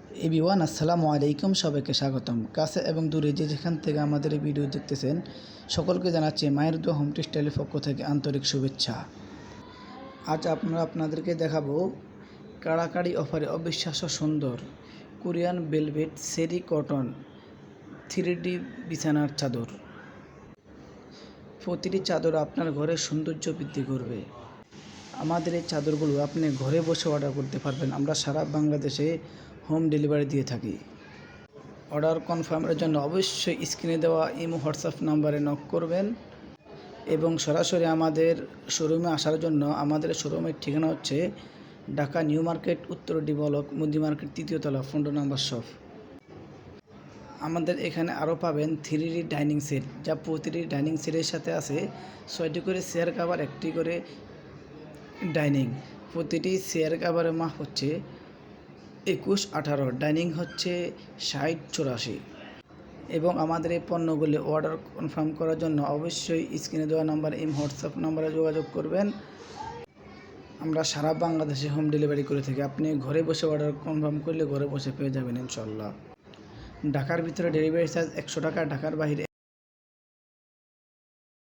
Everyone আসসালামু আলাইকুম, সবাইকে স্বাগতম। কাছে এবং দূরে যে যেখান থেকে আমাদের এই ভিডিও দেখতেছেন সকলকে জানাচ্ছি মায়ের দোয়া হোম টেক্সটাইলের পক্ষ থেকে আন্তরিক শুভেচ্ছা। আজ আপনাদেরকে দেখাবো কাড়াকাড়ি অফারে অবিশ্বাস্য সুন্দর কোরিয়ান ভেলভেট সেরি কটন 3D বিছানার চাদর। প্রতিটি চাদর আপনার ঘরের সৌন্দর্য বৃদ্ধি করবে। আমাদের এই চাদরগুলো আপনি ঘরে বসে অর্ডার করতে পারবেন। আমরা সারা বাংলাদেশে হোম ডেলিভারি দিয়ে থাকি। অর্ডার কনফার্মের জন্য অবশ্যই স্ক্রিনে দেওয়া ইমো হোয়াটসঅ্যাপ নাম্বারে নক করবেন এবং সরাসরি আমাদের শোরুমে আসার জন্য আমাদের শোরুমের ঠিকানা হচ্ছে ঢাকা নিউ মার্কেট, উত্তর ডি ব্লক, মুদি মার্কেট, 3য় তলা, 15 নম্বর শপ। আমাদের এখানে আরও পাবেন 3D ডাইনিং সেট, যা প্রতিটি ডাইনিং সেটের সাথে আছে 6টি করে চেয়ার কাভার, 1টি করে ডাইনিং। প্রতিটি চেয়ার কাভারের মাপ হচ্ছে 21-18, ডাইনিং হচ্ছে 60-84। এবং আমাদের এই পণ্যগুলি অর্ডার কনফার্ম করার জন্য অবশ্যই স্ক্রিনে দেওয়া নাম্বার হোয়াটসঅ্যাপ নাম্বারে যোগাযোগ করবেন। আমরা সারা বাংলাদেশে হোম ডেলিভারি করে থাকি। আপনি ঘরে বসে অর্ডার কনফার্ম করলে ঘরে বসে পেয়ে যাবেন ইনশাল্লাহ। ঢাকার ভিতরে ডেলিভারি চার্জ 100 টাকা, ঢাকার বাইরে